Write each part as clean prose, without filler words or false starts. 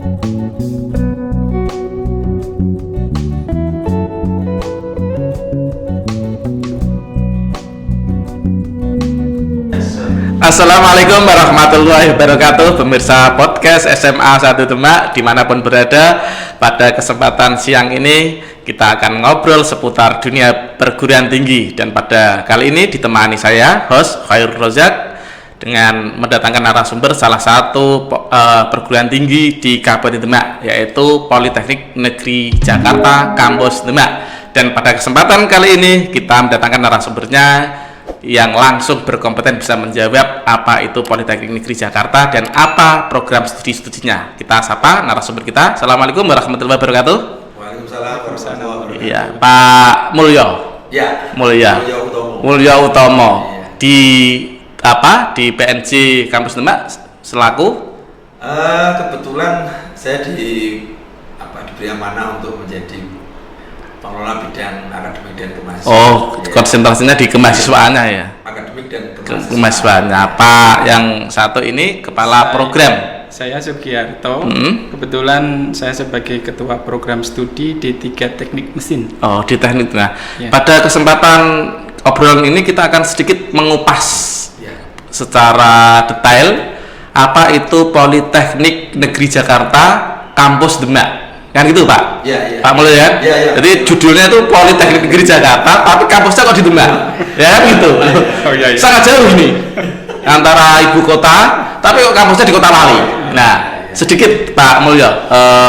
Assalamualaikum warahmatullahi wabarakatuh, pemirsa podcast SMA 1 Demak dimanapun berada. Pada kesempatan siang ini kita akan ngobrol seputar dunia perguruan tinggi, dan pada kali ini ditemani saya, host Khairul Rozak, dengan mendatangkan narasumber salah satu perguruan tinggi di Kabupaten Demak, yaitu Politeknik Negeri Jakarta Kampus Demak. Dan pada kesempatan kali ini kita mendatangkan narasumbernya yang langsung berkompeten bisa menjawab apa itu Politeknik Negeri Jakarta dan apa program studi-studinya. Kita sapa narasumber kita. Assalamualaikum warahmatullahi wabarakatuh. Waalaikumsalam warahmatullahi wabarakatuh. Iya, Pak Mulyo. Ya. Mulyo Utomo. Ya. Di PNJ Kampus Demak selaku? Kebetulan saya diberi amanah untuk menjadi pengelola bidang akademik dan kemahasiswaan. Oh, ya. Konsentrasinya di kemahasiswaannya ya? Akademik dan kemahasiswaannya. Pak yang satu ini kepala program? Saya Sugiarto. Kebetulan saya sebagai ketua program studi D3 Teknik Mesin. Oh, di teknik. Nah, ya. Pada kesempatan obrolan ini kita akan sedikit mengupas secara detail apa itu Politeknik Negeri Jakarta Kampus Demak. Kan gitu Pak? Iya. Pak Mulyo ya? Iya. Jadi judulnya itu Politeknik Negeri Jakarta, tapi kampusnya kok di Demak. Ya kan gitu. Oh, iya. Sangat jauh ini antara ibu kota, tapi kok kampusnya di Kota Wali. Nah, sedikit Pak Mulyo,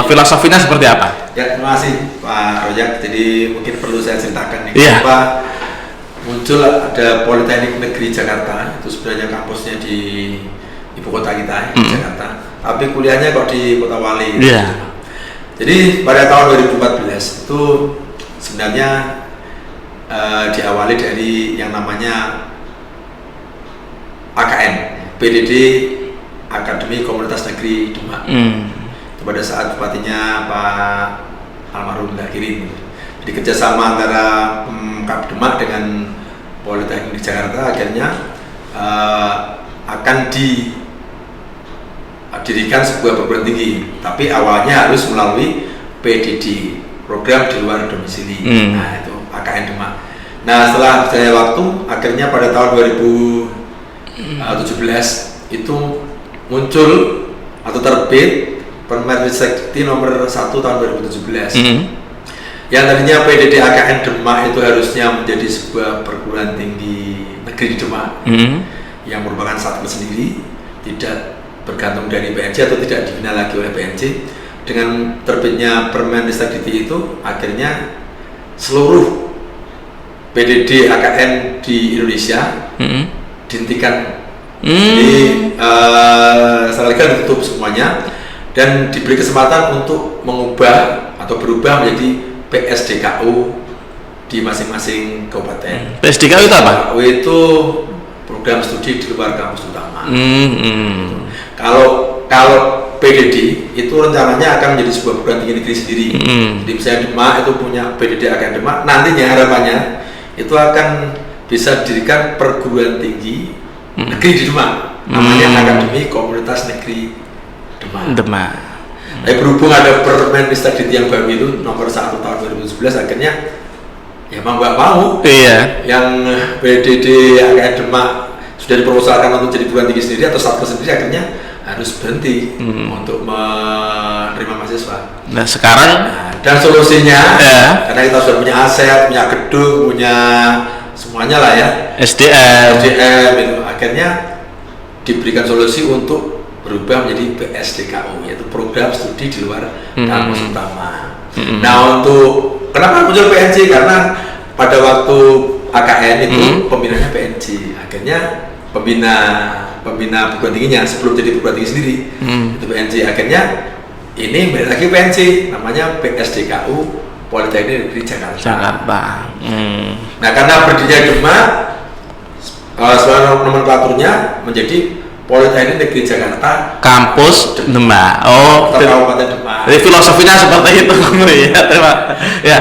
filosofinya seperti apa? Ya, terima kasih Pak Rojak. Jadi mungkin perlu saya ceritakan nih, kenapa muncul ada Politeknik Negeri Jakarta. Itu sebenarnya kampusnya di ibu kota kita, Jakarta. Tapi kuliahnya kok di Kota Wali. Iya. Jadi pada tahun 2014 itu sebenarnya diawali dari yang namanya AKN, PDD Akademi Komunitas Negeri Demak. Itu pada saat bupatinya Pak almarhum Lahiri. Jadi kerjasama antara Kap Demak dengan Politeknik Jakarta akhirnya akan didirikan sebuah perguruan tinggi, tapi awalnya harus melalui PDD, program di luar domisili. Nah, itu AKN Demak. Nah, setelah berjalannya waktu, akhirnya pada tahun 2017 itu muncul atau terbit Permendikbud nomor 1 tahun 2017. Yang tadinya PDD AKN Demak itu harusnya menjadi sebuah perguruan tinggi negeri Demak, yang merupakan satu sendiri, tidak bergantung dari PNJ atau tidak dibina lagi oleh PNJ. Dengan terbitnya Permendikbud itu akhirnya seluruh PDD AKN di Indonesia dihentikan. Jadi setelah ditutup semuanya dan diberi kesempatan untuk mengubah atau berubah menjadi PSDKU di masing-masing kabupaten. PSDKU itu apa? Itu program studi di luar kampus utama. Kalau PDD itu rencananya akan menjadi sebuah perguruan tinggi negeri sendiri. Jadi misalnya Demak itu punya PDD AKN Demak, nantinya harapannya itu akan bisa didirikan perguruan tinggi negeri di Demak, namanya Akademi Komunitas Negeri Demak. Tapi berhubung ada Permendikbud yang baru itu nomor 1 tahun 2011, akhirnya ya mau nggak mau yang PDD AKN Demak sudah diperusahakan untuk jadi perguruan tinggi sendiri atau satu sendiri, akhirnya harus berhenti untuk menerima mahasiswa. Nah sekarang dan solusinya karena kita sudah punya aset, punya gedung, punya semuanya lah ya, SDM itu, akhirnya diberikan solusi untuk berubah menjadi PSDKU, yaitu program studi di luar kampus utama. Nah, untuk kenapa muncul PNJ? Karena pada waktu AKN itu pembinanya PNJ, akhirnya pembina perguruan tingginya sebelum jadi perguruan tinggi sendiri itu PNJ, akhirnya ini balik lagi PNJ, namanya PSDKU Politeknik Negeri Jakarta. Nah, karena berdirinya Demak, soal nomenklaturnya menjadi Politeknik Negeri Jakarta Kampus Demak. Oh, Kabupaten Demak. Jadi filosofinya seperti itu, ya. Terima. Ya.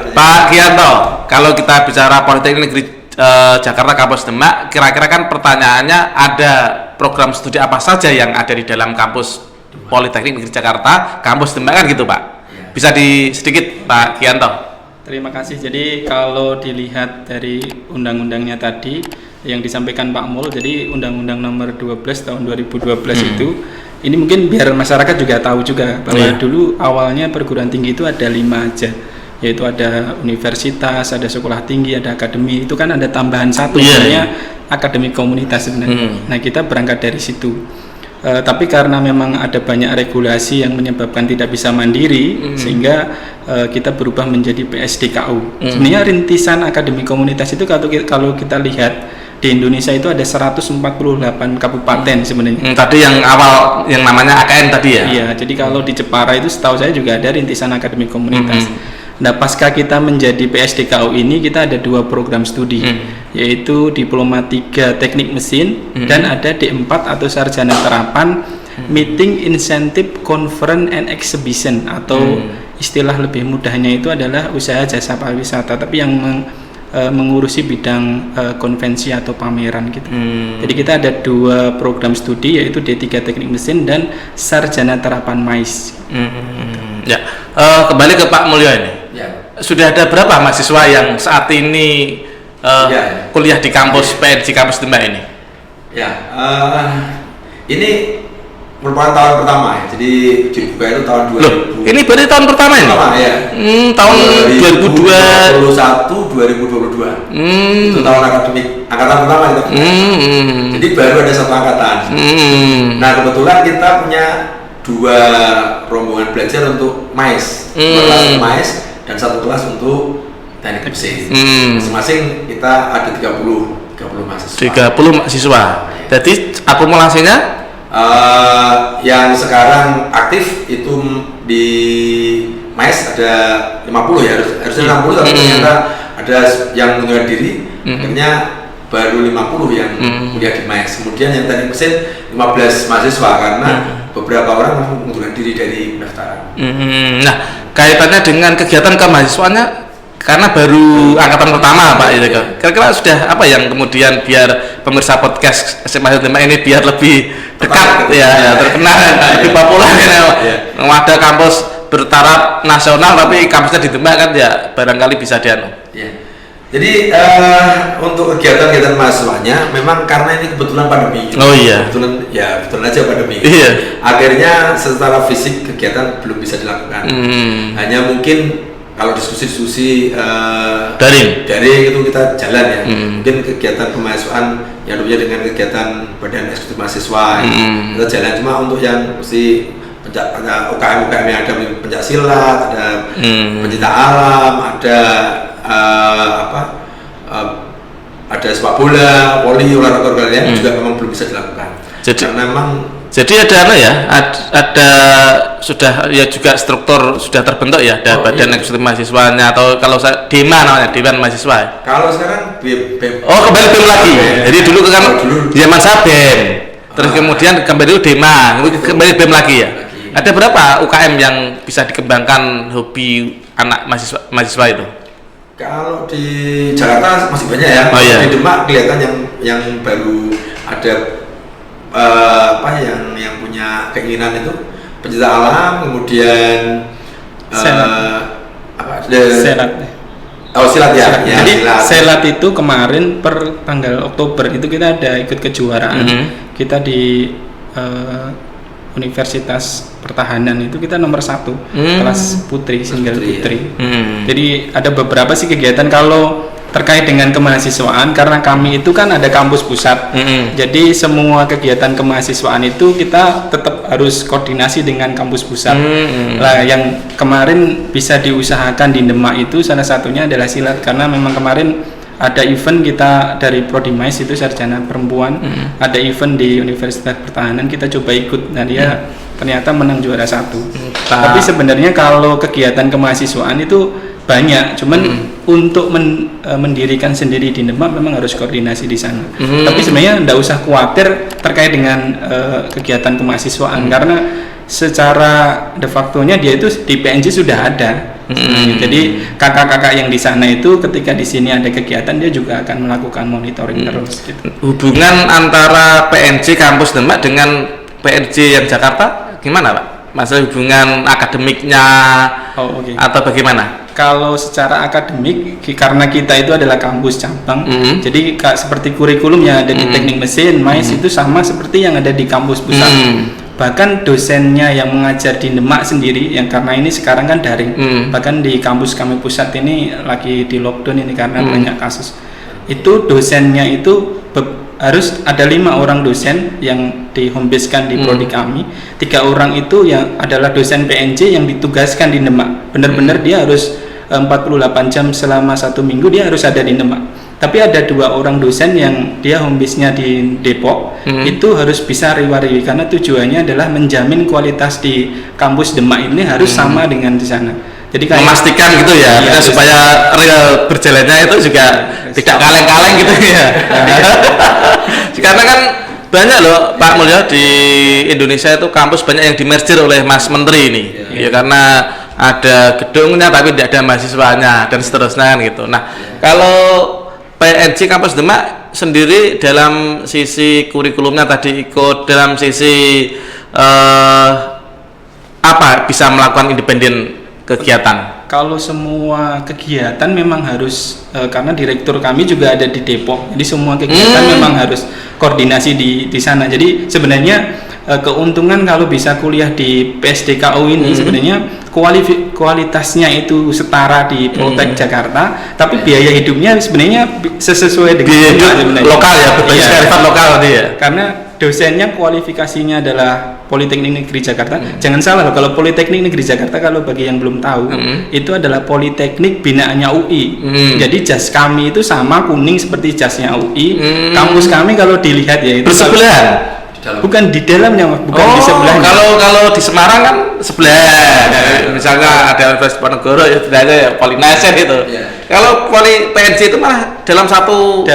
Pak Gianto, kalau kita bicara Politeknik Negeri Jakarta Kampus Demak, kira-kira kan pertanyaannya ada program studi apa saja yang ada di dalam kampus Politeknik Negeri Jakarta, kampus Demak kan gitu Pak. Ya. Bisa sedikit Pak Gianto. Terima kasih. Jadi kalau dilihat dari undang-undangnya tadi yang disampaikan Pak Mul, jadi Undang-Undang Nomor 12 tahun 2012 itu, ini mungkin biar masyarakat juga tahu juga bahwa dulu awalnya perguruan tinggi itu ada 5 aja, yaitu ada universitas, ada sekolah tinggi, ada akademi. Itu kan ada tambahan satu, namanya akademi komunitas sebenarnya. Nah, kita berangkat dari situ. Tapi karena memang ada banyak regulasi yang menyebabkan tidak bisa mandiri, sehingga kita berubah menjadi PSDKU. Sebenarnya rintisan akademi komunitas itu kalau kita lihat di Indonesia itu ada 148 kabupaten sebenarnya. Tadi yang awal yang namanya AKN tadi ya? Iya, jadi kalau di Jepara itu setahu saya juga ada rintisan akademi komunitas. Nah, pasca kita menjadi PSDKU ini, kita ada 2 program studi, yaitu Diploma 3 Teknik Mesin dan ada D4 atau Sarjana Terapan Meeting Incentive Conference and Exhibition, atau istilah lebih mudahnya itu adalah usaha jasa pariwisata, tapi yang mengurusi bidang konvensi atau pameran gitu. Jadi kita ada 2 program studi, yaitu D3 Teknik Mesin dan Sarjana Terapan MAIS. Ya, kembali ke Pak Mulyo ini. Ya. Sudah ada berapa mahasiswa yang saat ini kuliah di kampus PNJ kampus Demak ini? Ya, ini merupakan tahun pertama ya. Jadi dibuka itu tahun 2000. Loh, ini berarti tahun pertama ini? Pertama ya. Tahun 2021 2022. Itu tahun angkatan pertama itu. Jadi baru ada 1 angkatan. Nah, kebetulan kita punya 2 rombongan belajar untuk MAIS, 2 kelas MAIS dan 1 kelas untuk teknik mesin. Masing-masing kita ada 30 mahasiswa. 30 mahasiswa. Jadi akumulasinya yang sekarang aktif itu di MAIS ada 50 ya, harusnya 60, tapi ternyata ada yang mengundurkan diri, akhirnya baru 50 yang kuliah di MAIS. Kemudian yang teknik mesin 15 mahasiswa karena beberapa orang mengundurkan diri dari pendaftaran. Nah, kaitannya dengan kegiatan kemahasiswaannya, karena baru angkatan pertama Pak, kira-kira sudah apa yang kemudian biar pemirsa podcast SMA Demak ini biar lebih dekat terkenal, lebih populer ada kampus bertaraf nasional tapi kampusnya di Demak kan ya, barangkali bisa dianu. Jadi untuk kegiatan-kegiatan mahasiswanya memang karena ini kebetulan pandemi. Kebetulan aja pandemi. Akhirnya secara fisik kegiatan belum bisa dilakukan. Hanya mungkin kalau diskusi-diskusi daring itu kita jalan ya. Mungkin kegiatan kemahasiswaan yang dulunya dengan kegiatan badan eksekutif mahasiswa kita jalan, cuma untuk yang mesti ada UKM yang ada pencak silat, ada pencinta alam, ada ada sepak bola, voli, olahraga lain juga memang belum bisa dilakukan. Karena memang ada sudah ya juga struktur sudah terbentuk ya, ada badan eksekutif mahasiswanya, atau kalau saya DEMA namanya, Dewan Mahasiswa. Kalau sekarang BEM. Kembali BEM lagi. Jadi dulu kan zaman saya BEM. Terus kemudian kembali DEMA, kembali BEM lagi ya. Ada berapa UKM yang bisa dikembangkan hobi anak mahasiswa itu? Kalau di Jakarta masih banyak ya. Di Demak kelihatan yang baru ada yang punya keinginan itu pencinta alam, kemudian silat ya. Jadi silat itu kemarin per tanggal Oktober itu kita ada ikut kejuaraan. Kita di Universitas Pertahanan itu kita nomor 1 kelas putri, single putri. Jadi ada beberapa sih kegiatan kalau terkait dengan kemahasiswaan, karena kami itu kan ada kampus pusat. Jadi semua kegiatan kemahasiswaan itu kita tetap harus koordinasi dengan kampus pusat. Lah yang kemarin bisa diusahakan di Demak itu salah satunya adalah silat, karena memang kemarin ada event kita dari Prodi MAIS itu sarjana perempuan, ada event di Universitas Pertahanan, kita coba ikut, nah dia ternyata menang juara 1. Tapi sebenarnya kalau kegiatan kemahasiswaan itu banyak, cuman untuk mendirikan sendiri di Demak memang harus koordinasi di sana. Tapi sebenarnya tidak usah khawatir terkait dengan kegiatan kemahasiswaan, karena secara de facto-nya dia itu di PNJ sudah ada. Jadi kakak-kakak yang di sana itu ketika di sini ada kegiatan dia juga akan melakukan monitoring terus. Gitu. Hubungan antara PNJ kampus Demak dengan PNJ yang Jakarta gimana Pak? Masalah hubungan akademiknya atau bagaimana? Kalau secara akademik, karena kita itu adalah kampus cabang, jadi seperti kurikulum yang ada di teknik mesin, MAIS itu sama seperti yang ada di kampus pusat. Bahkan dosennya yang mengajar di Demak sendiri, yang karena ini sekarang kan daring, bahkan di kampus kami pusat ini lagi di lockdown ini karena banyak kasus. Itu dosennya itu harus ada 5 orang dosen yang di home base kan di prodi kami. 3 orang itu yang adalah dosen PNJ yang ditugaskan di Demak. Benar-benar dia harus 48 jam selama 1 minggu dia harus ada di Demak. Tapi ada 2 orang dosen yang dia home base-nya di Depok, itu harus bisa riwa-riwi karena tujuannya adalah menjamin kualitas di kampus Demak ini harus sama dengan di sana. Jadi kayak memastikan gitu ya, iya, supaya real berjalannya itu juga tidak kaleng-kaleng gitu ya. Karena kan banyak loh Pak Mulyo di Indonesia itu kampus banyak yang dimerger oleh Mas Menteri ini, ya karena ada gedungnya tapi tidak ada mahasiswanya dan seterusnya kan gitu. Nah kalau PNJ Kampus Demak sendiri dalam sisi kurikulumnya tadi ikut dalam sisi apa bisa melakukan independen kegiatan? Kalau semua kegiatan memang harus karena direktur kami juga ada di Depok, jadi semua kegiatan memang harus koordinasi di sana. Jadi sebenarnya keuntungan kalau bisa kuliah di PSDKU ini sebenarnya kualitasnya itu setara di Poltek Jakarta, tapi biaya hidupnya sebenarnya sesuai dengan lokal ya, berbasis kearifan lokal dia. Karena dosennya kualifikasinya adalah Politeknik Negeri Jakarta. Jangan salah loh, kalau Politeknik Negeri Jakarta kalau bagi yang belum tahu itu adalah politeknik binaannya UI. Jadi jas kami itu sama kuning seperti jasnya UI. Kampus kami kalau dilihat ya itu bersebelahan. Bukan di dalamnya, bukan di sebelahnya. Kalau di Semarang kan sebelah. Misalnya ada Universitas Ponorogo ya tidak ada ya Polinesen itu. Kalau PNJ itu malah dalam satu.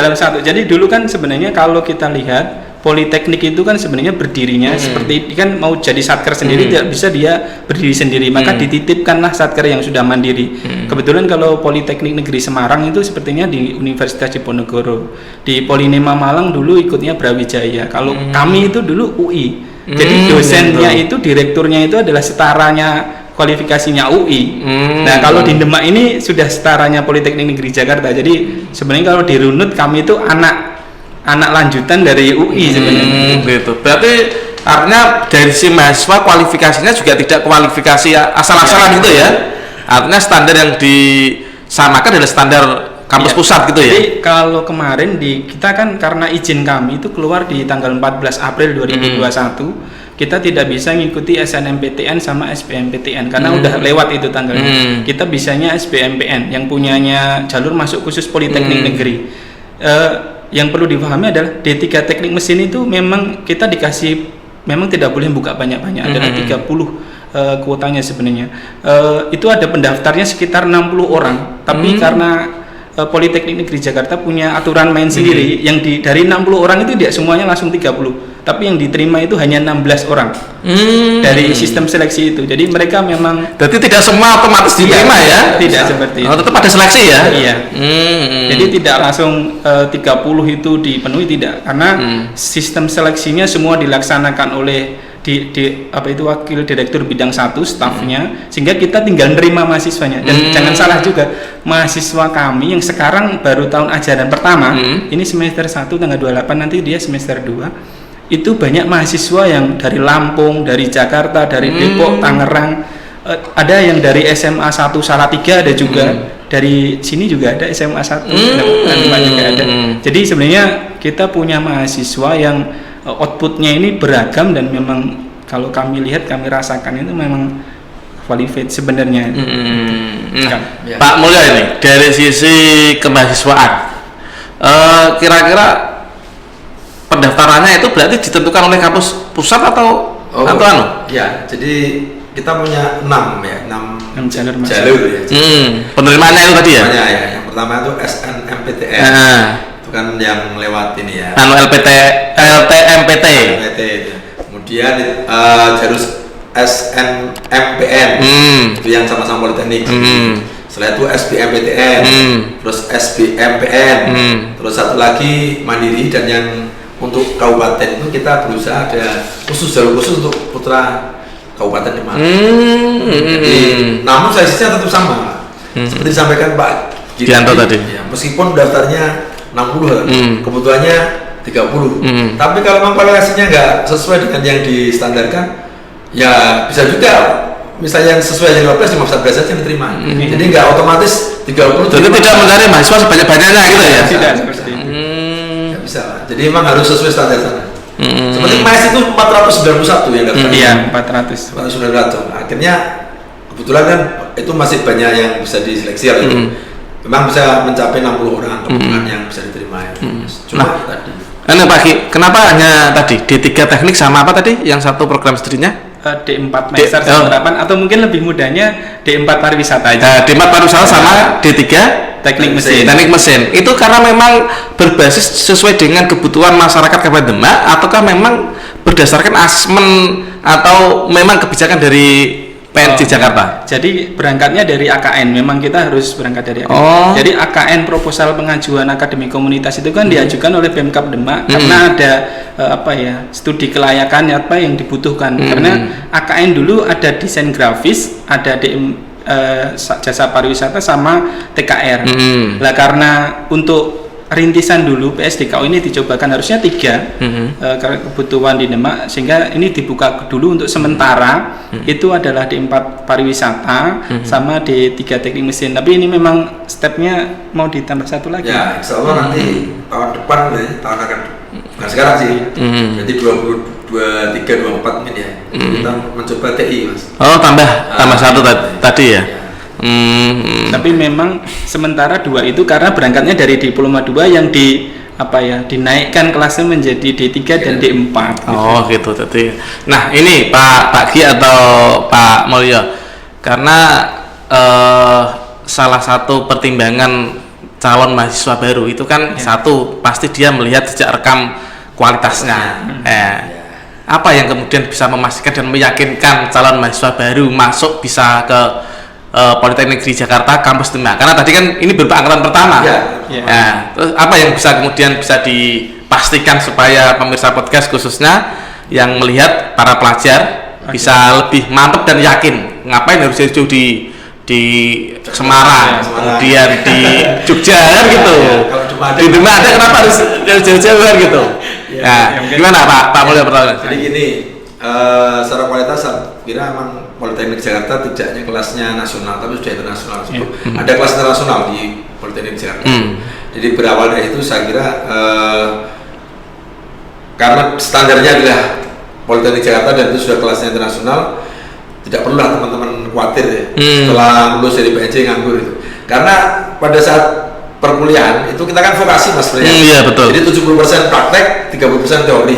Jadi dulu kan sebenarnya kalau kita lihat Politeknik itu kan sebenarnya berdirinya seperti kan mau jadi satker sendiri tidak bisa dia berdiri sendiri, maka dititipkanlah satker yang sudah mandiri. Kebetulan kalau Politeknik Negeri Semarang itu sepertinya di Universitas Diponegoro. Di Polinema Malang dulu ikutnya Brawijaya. Kalau kami itu dulu UI. Jadi dosennya itu direkturnya itu adalah setaranya kualifikasinya UI. Nah kalau di Demak ini sudah setaranya Politeknik Negeri Jakarta. Jadi sebenarnya kalau dirunut kami itu anak lanjutan dari UI sebenarnya. Gitu. Berarti artinya dari si mahasiswa kualifikasinya juga tidak kualifikasi asal-asalan gitu ya. Artinya standar yang disamakan adalah standar kampus pusat gitu ya. Jadi kalau kemarin kita kan karena izin kami itu keluar di tanggal 14 April 2021, kita tidak bisa ngikuti SNMPTN sama SBMPTN karena udah lewat itu tanggalnya. Kita bisanya SBMPN yang punyanya jalur masuk khusus Politeknik Negeri. Yang perlu dipahami adalah D3 teknik mesin itu memang kita dikasih, memang tidak boleh buka banyak-banyak, adalah 30 kuotanya sebenarnya. Itu ada pendaftarnya sekitar 60 orang, tapi karena Politeknik Negeri Jakarta punya aturan main sendiri, yang dari 60 orang itu tidak semuanya langsung 30, tapi yang diterima itu hanya 16 orang dari sistem seleksi itu. Jadi mereka memang tidak semua otomatis diterima ya? Tidak seperti itu. Tetap ada seleksi ya? Iya. Jadi tidak langsung 30 itu dipenuhi, tidak, karena sistem seleksinya semua dilaksanakan oleh wakil direktur bidang 1 stafnya, sehingga kita tinggal nerima mahasiswanya. Dan jangan salah juga, mahasiswa kami yang sekarang baru tahun ajaran pertama, ini semester 1 tanggal 28, nanti dia semester 2, itu banyak mahasiswa yang dari Lampung, dari Jakarta, dari Depok, Tangerang, ada yang dari SMA 1 Salatiga ada juga, dari sini juga ada SMA 1 juga ada. Jadi sebenarnya kita punya mahasiswa yang outputnya ini beragam, dan memang kalau kami lihat, kami rasakan itu memang qualified sebenarnya. Pak Mulyo, ini dari sisi kemahasiswaan, kira-kira pendaftarannya itu berarti ditentukan oleh kampus pusat atau Ya, jadi kita punya 6 jalur ya. Penerimaannya itu tadi ya? Yang pertama itu SNMPTN. Kan yang lewat ini ya. LTMPT. Kemudian jalur SNMPN itu yang sama-sama Politeknik. Setelah itu SBMPTN, terus SBMPN, terus satu lagi Mandiri, dan yang untuk kabupaten itu kita berusaha ada jalur khusus untuk putra Kabupaten Demak. Jadi, namun seleksinya tetap sama, seperti disampaikan Pak Gianto tadi. Ya, meskipun daftarnya 60, kebutuhannya 30. Tapi kalau memang kualifikasinya nggak sesuai dengan yang distandarkan, ya bisa juga misalnya yang sesuai yang 15 cuma 14 saja yang diterima. Jadi nggak otomatis 30. Jadi tidak mencari mahasiswa sebanyak-banyaknya gitu ya? Tidak seperti itu. Nggak bisa. Jadi memang harus sesuai standar sana. Seperti MAS itu 491 yang daftar. Iya, 400. 491. Akhirnya kebetulan kan itu masih banyak yang bisa diseleksi ya itu. Memang bisa mencapai 60 orang kebetulan yang bisa diterima. Cuma tadi. Pak Ki, kenapa hanya tadi D3 teknik sama apa tadi? Yang satu program studinya? D4 Master penerapan atau mungkin lebih mudahnya D4 pariwisata aja. D4 pariwisata sama D3 teknik mesin. Teknik mesin. Itu karena memang berbasis sesuai dengan kebutuhan masyarakat Kabupaten Demak ataukah memang berdasarkan asesmen atau memang kebijakan dari PNJ Jakarta? Jadi berangkatnya dari AKN, memang kita harus berangkat dari AKN. Jadi AKN proposal pengajuan akademi komunitas itu kan diajukan oleh Pemkab Demak karena ada studi kelayakan apa yang dibutuhkan. Karena AKN dulu ada desain grafis, ada jasa pariwisata sama TKR. Lah karena untuk rintisan dulu PSDKU ini dicobakan harusnya 3 karena kebutuhan di Demak, sehingga ini dibuka dulu untuk sementara itu adalah D4 pariwisata sama D3 teknik mesin. Tapi ini memang stepnya mau ditambah satu lagi. Ya, insya Allah nanti tahun depan tahun akan bukan sekarang sih. Jadi 23, 24 mungkin ya. Kita mencoba TI, Mas. Oh, tambah satu tadi ya. Tapi memang sementara 2 itu karena berangkatnya dari diploma 2 yang dinaikkan kelasnya menjadi D3 dan D4. Oh gitu. Jadi, nah ini Pak Gi atau Pak Mulyo, karena salah satu pertimbangan calon mahasiswa baru itu kan satu pasti dia melihat jejak rekam kualitasnya. Apa yang kemudian bisa memastikan dan meyakinkan calon mahasiswa baru masuk bisa ke Politeknik Negeri Jakarta kampus Demak? Karena tadi kan ini berupa angkatan pertama. Terus apa yang bisa dipastikan supaya pemirsa podcast khususnya yang melihat para pelajar bisa lebih mantap dan yakin ngapain harus jauh di Semarang, kemudian di Jogja kan gitu. Di Demak ada kenapa harus jauh-jauh kan gitu. Gimana Pak Mulyo pertanyaan? Jadi gini, secara kualitas saya kira emang Politeknik Jakarta tidak hanya kelasnya nasional tapi sudah internasional. Ada kelas internasional di Politeknik Jakarta. Jadi berawal dari itu saya kira karena standarnya adalah Politeknik Jakarta dan itu sudah kelasnya internasional, tidak perlulah teman-teman khawatir ya setelah lulus dari PNJ nganggur itu. Karena pada saat perkuliahan itu kita kan vokasi Mas sebenarnya. Iya betul. Jadi 70% praktek, 30% teori.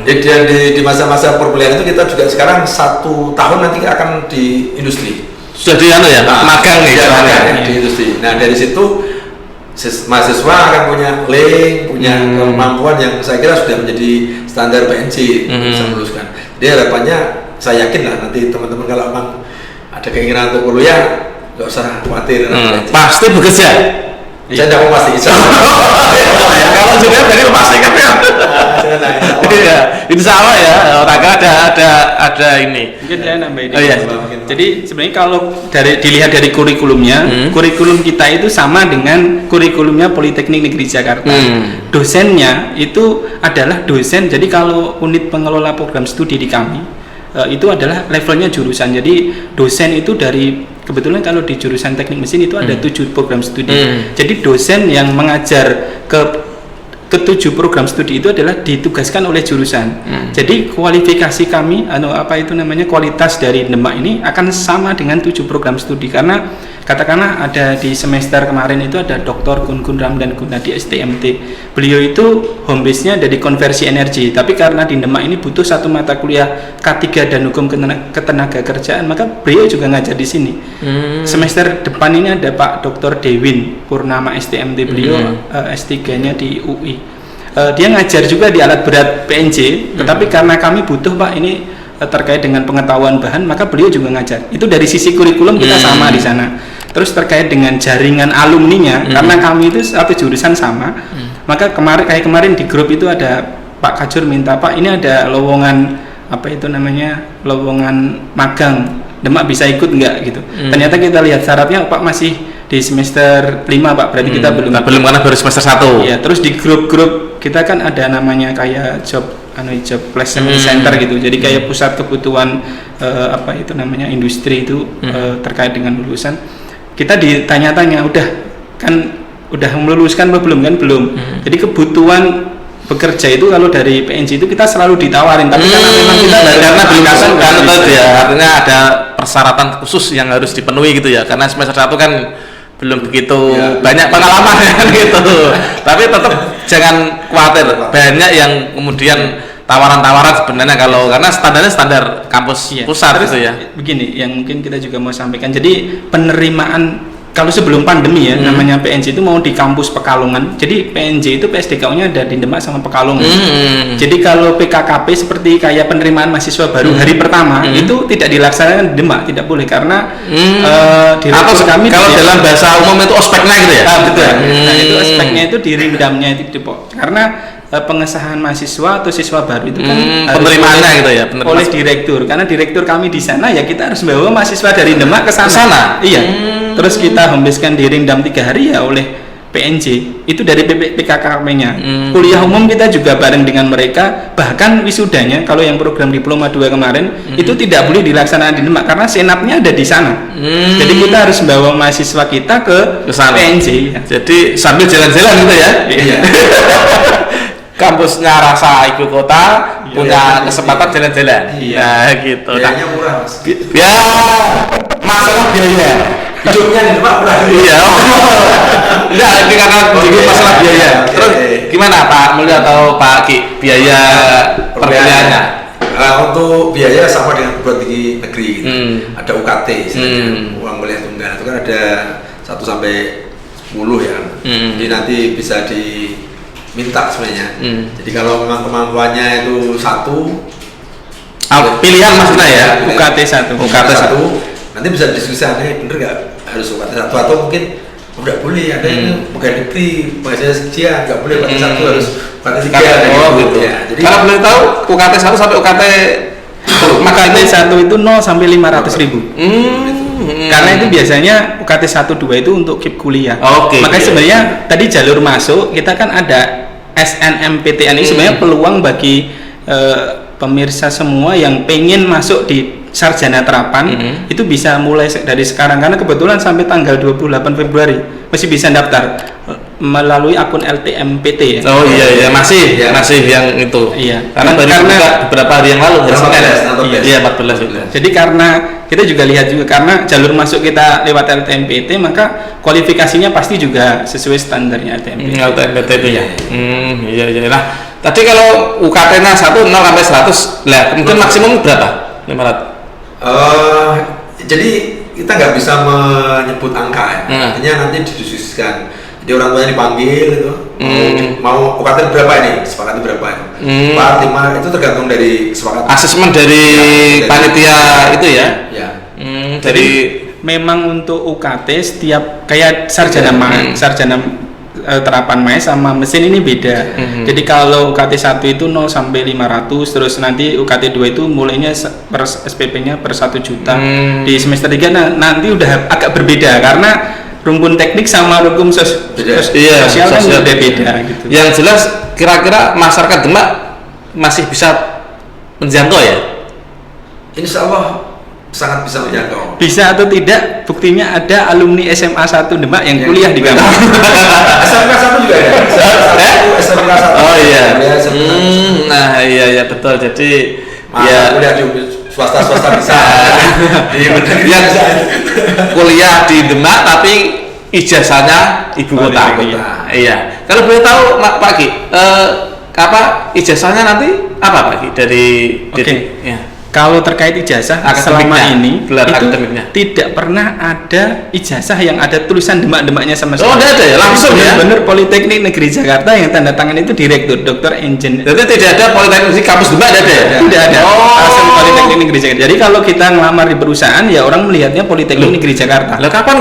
Jadi di masa-masa perkuliahan itu kita juga sekarang 1 tahun nanti akan di industri. Sudah di magang nih di industri. Nah dari situ mahasiswa akan punya link, punya kemampuan yang saya kira sudah menjadi standar PNJ bisa meluluskan. Jadi harapannya saya yakin lah nanti teman-teman kalau memang ada keinginan untuk kuliah nggak usah khawatir. Pasti bekerja. Saya tidak mau pasti. Kalau juga dari memastikan ya. Iya, insya Allah ya. Orang ada ini. Mungkin saya nambahin. Oh, iya. Jadi sebenarnya kalau dilihat dari kurikulumnya, kurikulum kita itu sama dengan kurikulumnya Politeknik Negeri Jakarta. Dosennya itu adalah dosen. Jadi kalau unit pengelola program studi di kami itu adalah levelnya jurusan. Jadi dosen itu dari kebetulan kalau di jurusan teknik mesin itu ada 7 program studi. Jadi dosen yang mengajar ke 7 program studi itu adalah ditugaskan oleh jurusan. Jadi kualifikasi kami kualitas dari Demak ini akan sama dengan 7 program studi. Karena katakanlah ada di semester kemarin itu ada Dr. Gun Ramdan Gunadi STMT. Beliau itu home base-nya dari konversi energi, tapi karena di Demak ini butuh satu mata kuliah K3 dan hukum ketenaga kerjaan, maka beliau juga ngajar di sini. Semester depan ini ada Pak Dr. Dewin Purnama STMT, beliau S3-nya di UI. Dia ngajar juga di alat berat PNJ, tetapi karena kami butuh Pak ini terkait dengan pengetahuan bahan, maka beliau juga ngajar. Itu dari sisi kurikulum kita sama di sana. Terus terkait dengan jaringan alumninya, karena kami itu satu jurusan sama, maka kemarin di grup itu ada Pak Kajur minta, Pak ini ada lowongan apa itu namanya lowongan magang Demak bisa ikut nggak gitu. Ternyata kita lihat syaratnya Pak masih di semester 5 Pak, berarti kita belum karena baru semester 1. Ya, terus di grup-grup kita kan ada namanya kayak job placement center gitu. Jadi kayak pusat kebutuhan apa itu namanya industri itu terkait dengan lulusan. Kita ditanya-tanya udah meluluskan apa belum kan belum. Jadi kebutuhan bekerja itu kalau dari PNJ itu kita selalu ditawarin, tapi karena memang kita karena belum kan ya, artinya ada persyaratan khusus yang harus dipenuhi gitu ya, karena semester 1 kan belum begitu banyak pengalaman kan gitu. Tapi tetap jangan khawatir, banyak yang kemudian tawaran-tawaran sebenarnya karena standarnya standar kampus pusat gitu ya. Begini yang mungkin kita juga mau sampaikan, jadi penerimaan kalau sebelum pandemi ya, namanya PNJ itu mau di kampus Pekalongan. Jadi PNJ itu PSDKU-nya ada di Demak sama Pekalongan. Jadi kalau PKKP seperti kayak penerimaan mahasiswa baru hari pertama itu tidak dilaksanakan di Demak, tidak boleh karena direktur kami kalau dalam bahasa umum itu ospeknya gitu ya. Betul. Nah, itu ospeknya itu di Rindamnya itu di Depok. Karena pengesahan mahasiswa atau siswa baru itu kan penerimaannya gitu ya, oleh direktur. Karena direktur kami di sana ya kita harus bawa mahasiswa dari Demak ke sana. Iya. Terus kita hembuskan di Rindam 3 hari ya oleh PNJ. Itu dari PKKP-nya. Kuliah umum kita juga bareng dengan mereka. Bahkan wisudanya kalau yang program diploma 2 kemarin itu tidak boleh dilaksanakan di Demak karena senatnya ada di sana. Jadi kita harus bawa mahasiswa kita ke PNJ. Ya. Jadi sambil jalan-jalan gitu ya. Iya. Kampusnya rasa ibu kota, punya kesempatan jalan-jalan. Nah gitu. Biayanya murah Mas. Ya, masalah biaya. Hidupnya di Demak murah. Iya. Enggak, ini karena juga masalah biaya. Terus gimana Pak Mulya atau Pak Ki biaya perkuliahannya? Untuk biaya sama dengan perguruan tinggi negeri gitu. Ada UKT istilahnya, uang kuliah tunggal itu kan ada 1 sampai 10 ya. Jadi nanti bisa diminta sebenarnya. Jadi kalau memang kemampuannya itu 1 pilihan maksudnya ya, UKT 1. Nanti bisa diskusikan bener nggak harus UKT 1 atau mungkin nggak boleh ada yang pegawai negeri penghasilan sekian nggak boleh UKT 1 harus UKT 3 gitu. Ya. Jadi kalau boleh tahu UKT 1 sampai UKT UKT 1 itu 0 sampai 500.000. Karena itu biasanya UKT 1-2 itu untuk KIP kuliah. Makanya sebenarnya tadi jalur masuk kita kan ada SNMPTN ini sebenarnya peluang bagi pemirsa semua yang pengen masuk di sarjana terapan itu bisa mulai dari sekarang karena kebetulan sampai tanggal 28 Februari masih bisa daftar melalui akun LTMPT ya. Oh iya masih yang itu. Iya. Karena beberapa hari yang lalu Iya 14 juga. Jadi karena kita juga lihat juga karena jalur masuk kita lewat LTMPT maka kualifikasinya pasti juga sesuai standarnya LTMPT. LTMPT itu ya. Iya. Nah, tadi kalau UKT-nya 1 0 sampai 100 lah, kemudian maksimum berapa? 500. Jadi kita nggak bisa menyebut angka ya. Artinya nanti didiskusikan. Jadi orang tuanya dipanggil itu mau UKT berapa ini? Sepakati berapa itu? 4, 5 itu tergantung dari kesepakatan. Asesmen dari panitia itu ya. Ya. Jadi memang untuk UKT setiap kayak sarjana terapan MAES sama mesin ini beda. Jadi kalau UKT 1 itu 0 sampai 500, terus nanti UKT 2 itu mulainya per SPP-nya per 1 juta. Di semester 3 nanti udah agak berbeda karena rumpun teknik sama rumpun sosial kan udah beda gitu. Yang jelas kira-kira masyarakat Demak masih bisa menjangkau ya? Insya Allah sangat bisa menjangkau. Bisa atau tidak, buktinya ada alumni SMA 1 Demak yang kuliah di kampus. SMK 1 juga ada. SMK 1. Oh iya. Nah iya betul. Jadi kuliah di swasta bisa. Yang kuliah di Demak tapi ijazahnya ibu kota. Iya. Kalau boleh tahu Pak Ki, ijazahnya nanti apa Pak Ki dari ya. Kalau terkait ijazah selama ini itu tidak pernah ada ijazah yang ada tulisan Demak-Demaknya sama sekali. Oh, ada ya, langsung ya. Bener Politeknik Negeri Jakarta yang tanda tangan itu direktur Dr. Engineer. Jadi tidak ada Politeknik di kampus Demak ada ya? Tidak ada. Asal Politeknik Negeri Jakarta. Jadi kalau kita ngelamar di perusahaan ya orang melihatnya Politeknik Negeri Jakarta. Lah kapan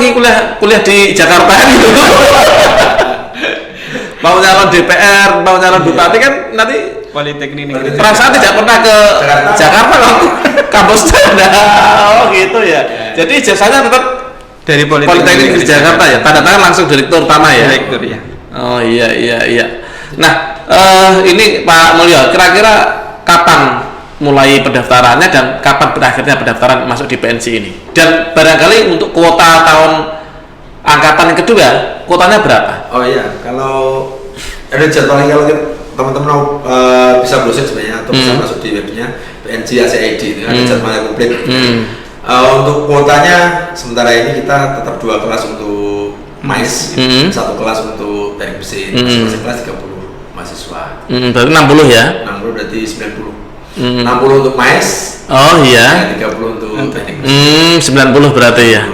kuliah di Jakarta gitu? Mau nyalon DPR, mau nyalon bupati kan nanti Politeknik Negeri Perasaan tidak pernah ke Jakarta waktu kampusnya. Oh gitu ya. Jadi ijazahnya tetap dari Politeknik Negeri Jakarta ya. Tanda tangan langsung direktur utama ya. Direktur ya. Oh iya. Nah ini Pak Mulyo, kira-kira kapan mulai pendaftarannya dan kapan berakhirnya pendaftaran masuk di PNC ini? Dan barangkali untuk kuota tahun angkatan yang kedua, kuotanya berapa? Oh iya, kalau ada jadwalnya, kalau teman-teman bisa browsing sebenarnya atau bisa masuk di webnya PNC ACID itu ada jadwalnya komplit. Untuk kuotanya sementara ini kita tetap 2 kelas untuk MAIS, 1 kelas untuk teknik mesin, masing-masing kelas 30 mahasiswa. Berarti 60 ya? 60 berarti 90. 60 untuk MAIS. Oh iya. 30 untuk teknik mesin. 90 berarti ya.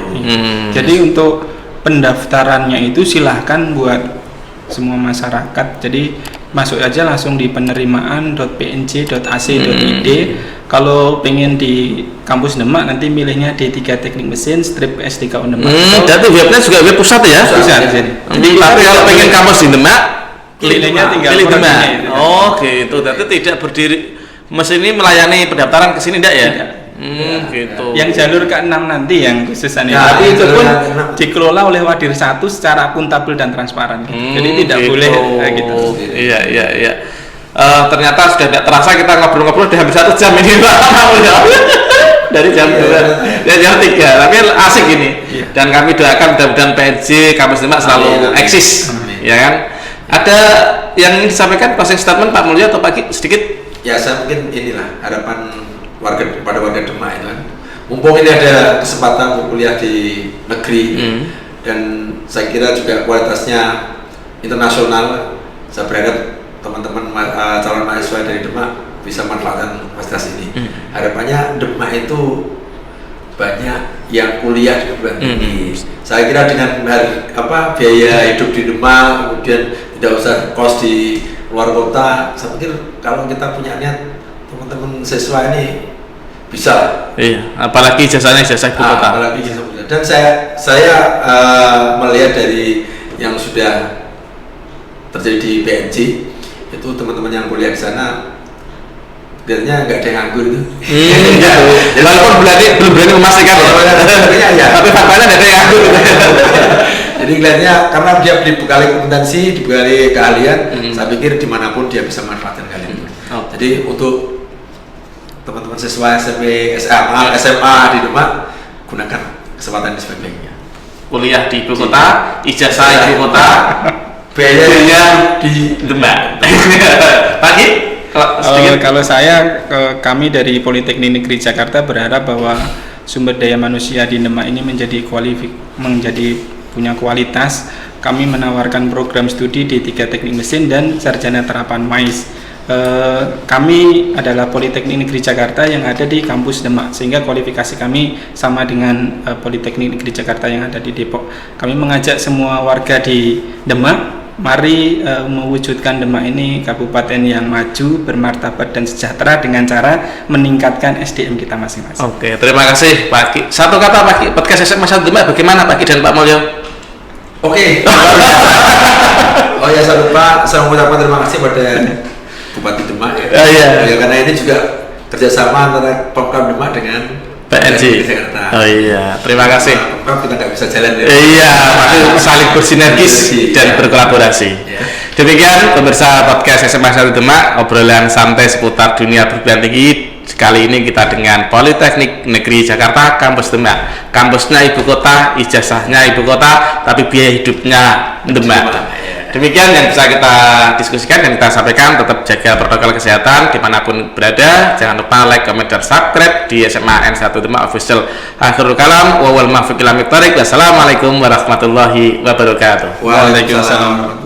Jadi untuk pendaftarannya itu silahkan buat semua masyarakat. Jadi masuk aja langsung di penerimaan.pnc.ac.id. Kalau pengen di kampus Demak nanti milihnya D3 Teknik Mesin strip S3 Demak. Jadi webnya juga web pusat ya? Pusat. Jadi tapi kalau pengen kampus di Demak, pilihnya tinggal pilih Demak. itu. Oh gitu. Jadi tidak berdiri mesin ini melayani pendaftaran ke sini enggak ya? Tidak. Gitu. Yang jalur ke-6 nanti yang khususan Ya, tapi itu pun ke-6. dikelola oleh Wadir 1 secara akuntabel dan transparan. Jadi tidak gitu. boleh gitu. Iya. Ternyata sudah tidak terasa kita ngobrol-ngobrol udah hampir 1 jam ini Pak. Dari jam 2 dan jam 3, tapi asik ini. Iya. Dan kami doakan mudah-mudahan PNC Kampus Demak selalu eksis, ya kan? Ada yang ingin disampaikan closing statement Pak Mulyo atau Pak Ki sedikit? Ya saya mungkin inilah harapan pada warga Demak itu kan. Mumpung ini ada kesempatan untuk kuliah di negeri dan saya kira juga kualitasnya internasional. Saya berharap teman-teman calon mahasiswa dari Demak bisa manfaatkan fasilitas ini. Harapannya Demak itu banyak yang kuliah di perguruan tinggi. Saya kira dengan biaya hidup di Demak, kemudian tidak usah kos di luar kota, saya pikir kalau kita punya niat teman-teman siswa ini bisa. Iya, apalagi ijazahnya ijazah ibu kota. Apalagi ijazah ibu kota. Dan saya melihat dari yang sudah terjadi di PNC itu teman-teman yang kuliah di sana biasanya nggak ada yang nganggur itu. Walaupun belum berani memastikan ya. Tapi faktanya nggak ada yang nganggur. Jadi kelihatannya karena dia dibekali kompetensi, dibekali keahlian, saya pikir dimanapun dia bisa manfaatkan kalian itu. Jadi untuk teman-teman siswa SMP, SMA di Demak, gunakan kesempatan ini sebaik-baiknya. Kuliah di ibu kota, ijazah ibu kota, biaya di Demak. Pagi? Kalau saya, kami dari Politeknik Negeri Jakarta berharap bahwa sumber daya manusia di Demak ini menjadi punya kualitas. Kami menawarkan program studi D3 Teknik Mesin dan Sarjana Terapan MAIS. Kami adalah Politeknik Negeri Jakarta yang ada di kampus Demak, sehingga kualifikasi kami sama dengan Politeknik Negeri Jakarta yang ada di Depok. Kami mengajak semua warga di Demak, mari mewujudkan Demak ini kabupaten yang maju, bermartabat dan sejahtera dengan cara meningkatkan SDM kita masing-masing. Oke, terima kasih Pak Ki. Satu kata Pak Ki, podcast SMA 1 Demak bagaimana Pak Ki dan Pak Mulyo? Oke. Oh ya, saya lupa, saya mengucapkan terima kasih pada Bupati Demak ya. Iya. Ya, karena ini juga kerjasama antara Pemkab Demak dengan PNC. Jakarta. Oh iya, terima kasih. Pemkab kita nggak bisa jalan ya. Iya, tapi saling bersinergis dan berkolaborasi. Ya. Demikian pemirsa podcast SMA 1 Demak, obrolan santai seputar dunia perguruan tinggi. Kali ini kita dengan Politeknik Negeri Jakarta, kampus Demak. Kampusnya ibu kota, ijazahnya ibu kota, tapi biaya hidupnya Demak. Demikian yang bisa kita diskusikan dan kita sampaikan. Tetap jaga protokol kesehatan dimanapun berada. Jangan lupa like, comment, dan subscribe di SMA N1 Demak Official. Akhirul kalam, wawal muwaffiq ila thoriq. Wassalamualaikum warahmatullahi wabarakatuh. Waalaikumsalam.